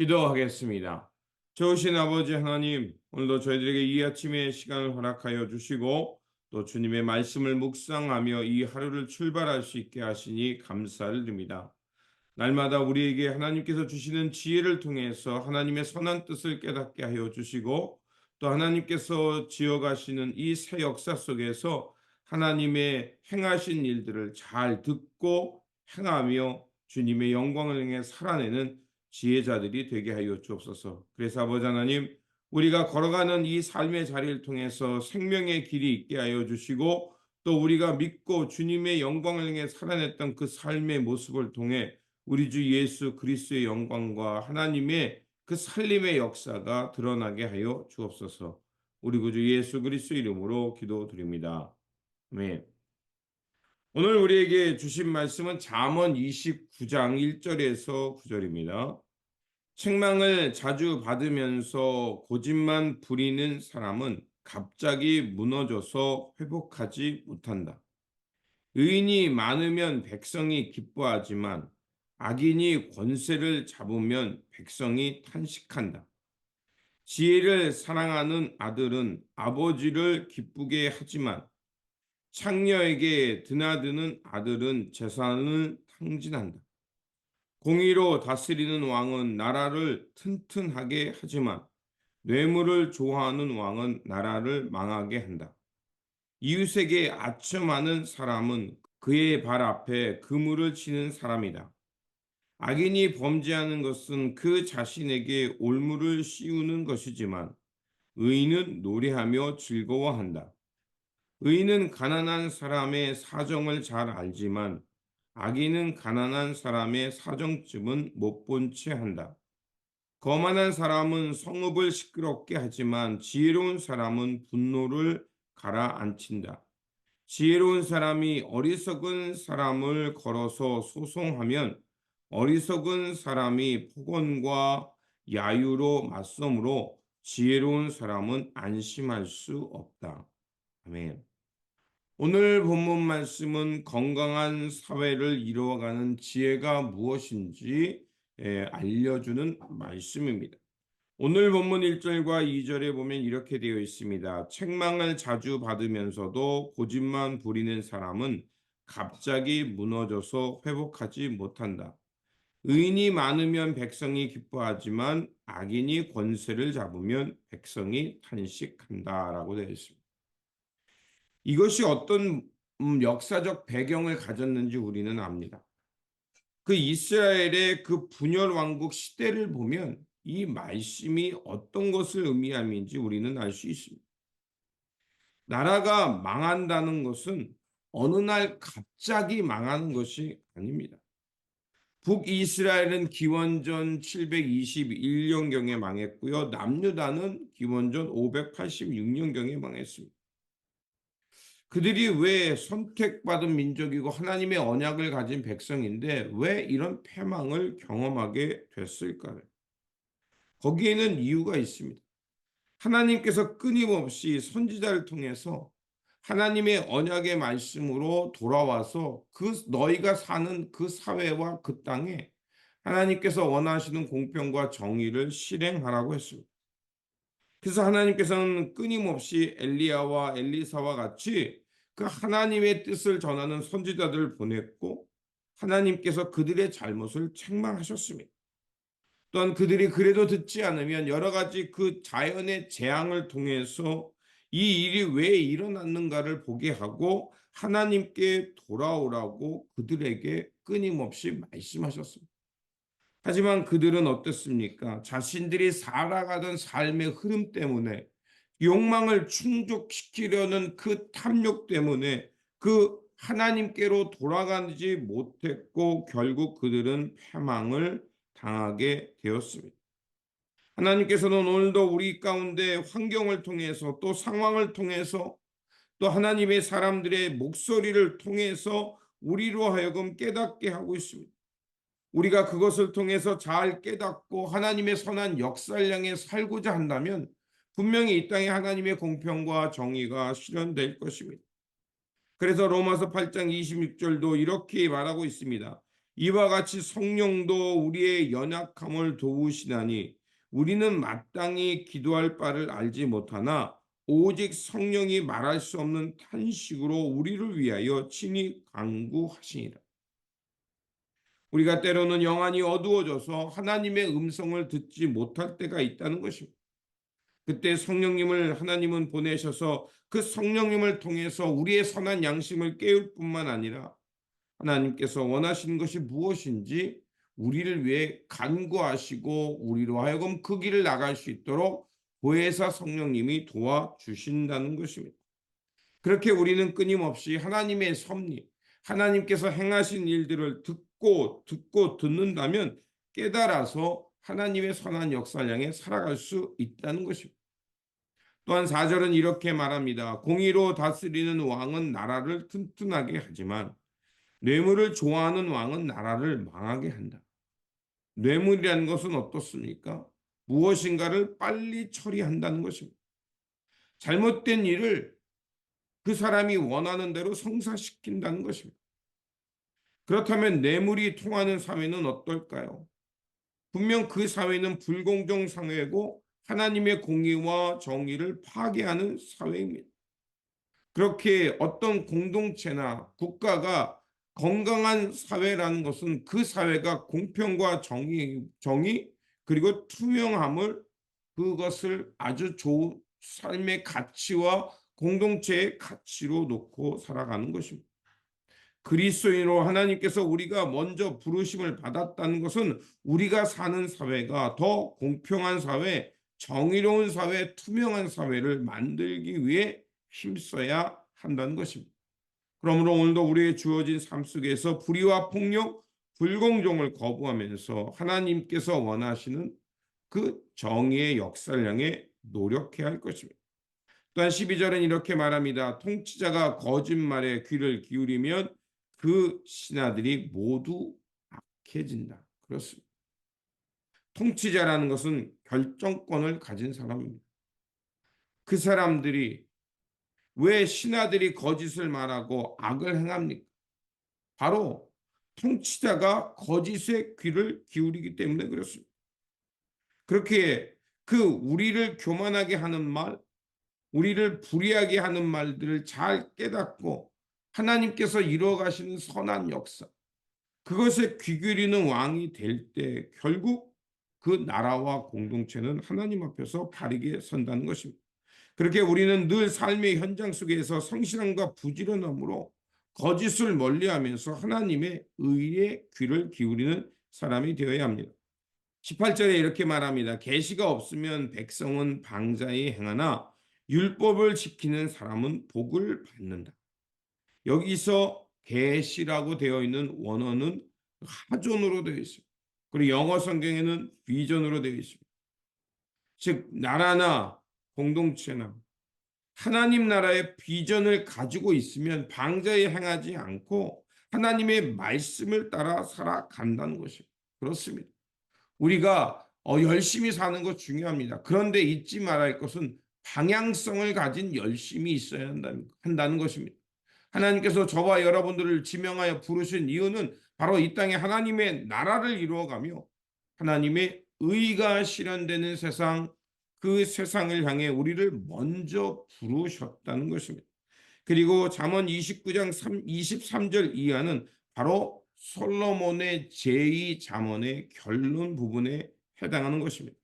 기도하겠습니다. 좋으신 아버지 하나님, 오늘도 저희들에게 이 아침에 시간을 허락하여 주시고 또 주님의 말씀을 묵상하며 이 하루를 출발할 수 있게 하시니 감사를 드립니다. 날마다 우리에게 하나님께서 주시는 지혜를 통해서 하나님의 선한 뜻을 깨닫게 하여 주시고 또 하나님께서 지어가시는 이 새 역사 속에서 하나님의 행하신 일들을 잘 듣고 행하며 주님의 영광을 향해 살아내는 지혜자들이 되게 하여 주옵소서. 그래서 아버지 하나님, 우리가 걸어가는 이 삶의 자리를 통해서 생명의 길이 있게 하여 주시고 또 우리가 믿고 주님의 영광을 향해 살아냈던 그 삶의 모습을 통해 우리 주 예수 그리스도의 영광과 하나님의 그 살림의 역사가 드러나게 하여 주옵소서. 우리 구주 예수 그리스도 이름으로 기도드립니다. 아멘. 오늘 우리에게 주신 말씀은 잠언 29장 1절에서 9절입니다. 책망을 자주 받으면서 고집만 부리는 사람은 갑자기 무너져서 회복하지 못한다. 의인이 많으면 백성이 기뻐하지만 악인이 권세를 잡으면 백성이 탄식한다. 지혜를 사랑하는 아들은 아버지를 기쁘게 하지만 창녀에게 드나드는 아들은 재산을 탕진한다. 공의로 다스리는 왕은 나라를 튼튼하게 하지만 뇌물을 좋아하는 왕은 나라를 망하게 한다. 이웃에게 아첨하는 사람은 그의 발 앞에 그물을 치는 사람이다. 악인이 범죄하는 것은 그 자신에게 올무를 씌우는 것이지만 의인은 노래하며 즐거워한다. 의인은 가난한 사람의 사정을 잘 알지만 악인은 가난한 사람의 사정쯤은 못 본 채 한다. 거만한 사람은 성읍을 시끄럽게 하지만 지혜로운 사람은 분노를 가라앉힌다. 지혜로운 사람이 어리석은 사람을 걸어서 소송하면 어리석은 사람이 폭언과 야유로 맞서므로 지혜로운 사람은 안심할 수 없다. 아멘. 오늘 본문 말씀은 건강한 사회를 이루어가는 지혜가 무엇인지 알려주는 말씀입니다. 오늘 본문 1절과 2절에 보면 이렇게 되어 있습니다. 책망을 자주 받으면서도 고집만 부리는 사람은 갑자기 무너져서 회복하지 못한다. 의인이 많으면 백성이 기뻐하지만 악인이 권세를 잡으면 백성이 탄식한다라고 되어 있습니다. 이것이 어떤 역사적 배경을 가졌는지 우리는 압니다. 그 이스라엘의 그 분열 왕국 시대를 보면 이 말씀이 어떤 것을 의미함인지 우리는 알 수 있습니다. 나라가 망한다는 것은 어느 날 갑자기 망하는 것이 아닙니다. 북이스라엘은 기원전 721년경에 망했고요. 남유다는 기원전 586년경에 망했습니다. 그들이 왜 선택받은 민족이고 하나님의 언약을 가진 백성인데 왜 이런 패망을 경험하게 됐을까요? 거기에는 이유가 있습니다. 하나님께서 끊임없이 선지자를 통해서 하나님의 언약의 말씀으로 돌아와서 그 너희가 사는 그 사회와 그 땅에 하나님께서 원하시는 공평과 정의를 실행하라고 했습니다. 그래서 하나님께서는 끊임없이 엘리야와 엘리사와 같이 그 하나님의 뜻을 전하는 선지자들을 보냈고 하나님께서 그들의 잘못을 책망하셨습니다. 또한 그들이 그래도 듣지 않으면 여러 가지 그 자연의 재앙을 통해서 이 일이 왜 일어났는가를 보게 하고 하나님께 돌아오라고 그들에게 끊임없이 말씀하셨습니다. 하지만 그들은 어땠습니까? 자신들이 살아가던 삶의 흐름 때문에 욕망을 충족시키려는 그 탐욕 때문에 그 하나님께로 돌아가지 못했고 결국 그들은 패망을 당하게 되었습니다. 하나님께서는 오늘도 우리 가운데 환경을 통해서 또 상황을 통해서 또 하나님의 사람들의 목소리를 통해서 우리로 하여금 깨닫게 하고 있습니다. 우리가 그것을 통해서 잘 깨닫고 하나님의 선한 역사를 향해 살고자 한다면 분명히 이 땅에 하나님의 공평과 정의가 실현될 것입니다. 그래서 로마서 8장 26절도 이렇게 말하고 있습니다. 이와 같이 성령도 우리의 연약함을 도우시나니 우리는 마땅히 기도할 바를 알지 못하나 오직 성령이 말할 수 없는 탄식으로 우리를 위하여 친히 간구하시니라. 우리가 때로는 영안이 어두워져서 하나님의 음성을 듣지 못할 때가 있다는 것입니다. 그때 성령님을 하나님은 보내셔서 그 성령님을 통해서 우리의 선한 양심을 깨울 뿐만 아니라 하나님께서 원하시는 것이 무엇인지 우리를 위해 간구하시고 우리로 하여금 그 길을 나갈 수 있도록 보혜사 성령님이 도와주신다는 것입니다. 그렇게 우리는 끊임없이 하나님의 섭리, 하나님께서 행하신 일들을 듣고 듣는다면 깨달아서 하나님의 선한 역사를 향해 살아갈 수 있다는 것입니다. 또한 4절은 이렇게 말합니다. 공의로 다스리는 왕은 나라를 튼튼하게 하지만 뇌물을 좋아하는 왕은 나라를 망하게 한다. 뇌물이라는 것은 어떻습니까? 무엇인가를 빨리 처리한다는 것입니다. 잘못된 일을 그 사람이 원하는 대로 성사시킨다는 것입니다. 그렇다면 뇌물이 통하는 사회는 어떨까요? 분명 그 사회는 불공정 사회고 하나님의 공의와 정의를 파괴하는 사회입니다. 그렇게 어떤 공동체나 국가가 건강한 사회라는 것은 그 사회가 공평과 정의 그리고 투명함을 그것을 아주 좋은 삶의 가치와 공동체의 가치로 놓고 살아가는 것입니다. 그리스도인으로 하나님께서 우리가 먼저 부르심을 받았다는 것은 우리가 사는 사회가 더 공평한 사회, 정의로운 사회, 투명한 사회를 만들기 위해 힘써야 한다는 것입니다. 그러므로 오늘도 우리의 주어진 삶 속에서 불의와 폭력, 불공정을 거부하면서 하나님께서 원하시는 그 정의의 역사를 향해 노력해야 할 것입니다. 또한 12절은 이렇게 말합니다. 통치자가 거짓말에 귀를 기울이면 그 신하들이 모두 악해진다. 그렇습니다. 통치자라는 것은 결정권을 가진 사람입니다. 그 사람들이 왜 신하들이 거짓을 말하고 악을 행합니까? 바로 통치자가 거짓에 귀를 기울이기 때문에 그렇습니다. 그렇게 그 우리를 교만하게 하는 말, 우리를 불의하게 하는 말들을 잘 깨닫고 하나님께서 이루어가시는 선한 역사, 그것에 귀 기울이는 왕이 될 때 결국 그 나라와 공동체는 하나님 앞에서 바르게 선다는 것입니다. 그렇게 우리는 늘 삶의 현장 속에서 성실함과 부지런함으로 거짓을 멀리하면서 하나님의 의에 귀를 기울이는 사람이 되어야 합니다. 18절에 이렇게 말합니다. 계시가 없으면 백성은 방자히 행하나 율법을 지키는 사람은 복을 받는다. 여기서 계시라고 되어 있는 원어는 하존으로 되어 있습니다. 그리고 영어 성경에는 비전으로 되어 있습니다. 즉 나라나 공동체나 하나님 나라의 비전을 가지고 있으면 방자에 행하지 않고 하나님의 말씀을 따라 살아간다는 것이에요. 그렇습니다. 우리가 열심히 사는 것 중요합니다. 그런데 잊지 말아야 할 것은 방향성을 가진 열심이 있어야 한다는 것입니다. 하나님께서 저와 여러분들을 지명하여 부르신 이유는 바로 이 땅에 하나님의 나라를 이루어가며 하나님의 의가 실현되는 세상, 그 세상을 향해 우리를 먼저 부르셨다는 것입니다. 그리고 잠언 29장 23절 이하는 바로 솔로몬의 제2잠언의 결론 부분에 해당하는 것입니다.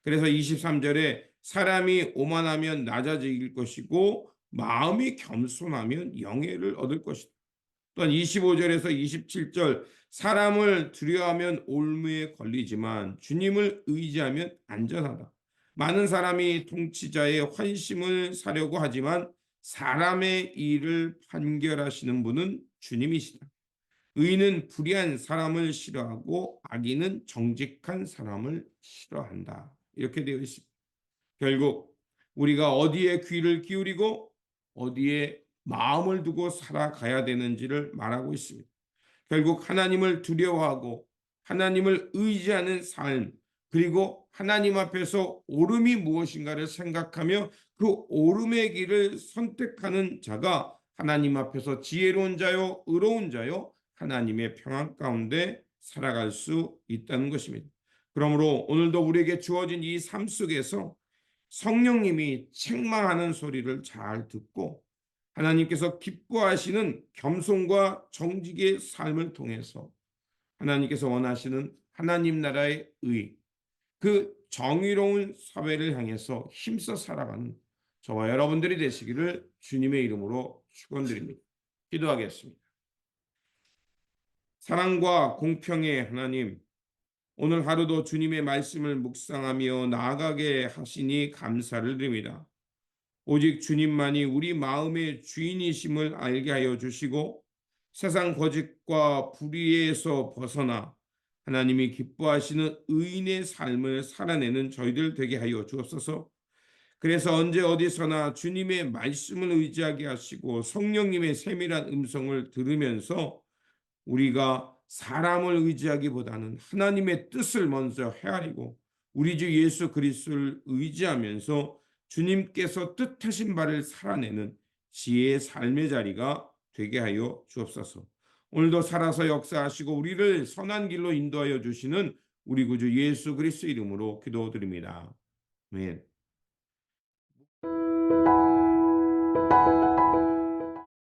그래서 23절에 사람이 오만하면 낮아질 것이고 마음이 겸손하면 영예를 얻을 것이다. 또한 25절에서 27절 사람을 두려워하면 올무에 걸리지만 주님을 의지하면 안전하다. 많은 사람이 통치자의 환심을 사려고 하지만 사람의 일을 판결하시는 분은 주님이시다. 의인은 불의한 사람을 싫어하고 악인은 정직한 사람을 싫어한다. 이렇게 되어 있습니다. 결국 우리가 어디에 귀를 기울이고 어디에 마음을 두고 살아가야 되는지를 말하고 있습니다. 결국 하나님을 두려워하고 하나님을 의지하는 삶, 그리고 하나님 앞에서 옳음이 무엇인가를 생각하며 그 옳음의 길을 선택하는 자가 하나님 앞에서 지혜로운 자요, 의로운 자요, 하나님의 평안 가운데 살아갈 수 있다는 것입니다. 그러므로 오늘도 우리에게 주어진 이 삶 속에서 성령님이 책망하는 소리를 잘 듣고 하나님께서 기뻐하시는 겸손과 정직의 삶을 통해서 하나님께서 원하시는 하나님 나라의 의, 그 정의로운 사회를 향해서 힘써 살아가는 저와 여러분들이 되시기를 주님의 이름으로 축원드립니다. 기도하겠습니다. 사랑과 공평의 하나님, 오늘 하루도 주님의 말씀을 묵상하며 나아가게 하시니 감사를 드립니다. 오직 주님만이 우리 마음의 주인이심을 알게 하여 주시고 세상 거짓과 불의에서 벗어나 하나님이 기뻐하시는 의인의 삶을 살아내는 저희들 되게 하여 주옵소서. 그래서 언제 어디서나 주님의 말씀을 의지하게 하시고 성령님의 세밀한 음성을 들으면서 우리가 사람을 의지하기보다는 하나님의 뜻을 먼저 헤아리고 우리 주 예수 그리스도를 의지하면서 주님께서 뜻하신 바를 살아내는 지혜의 삶의 자리가 되게 하여 주옵소서. 오늘도 살아서 역사하시고 우리를 선한 길로 인도하여 주시는 우리 구주 예수 그리스도 이름으로 기도드립니다. 아멘.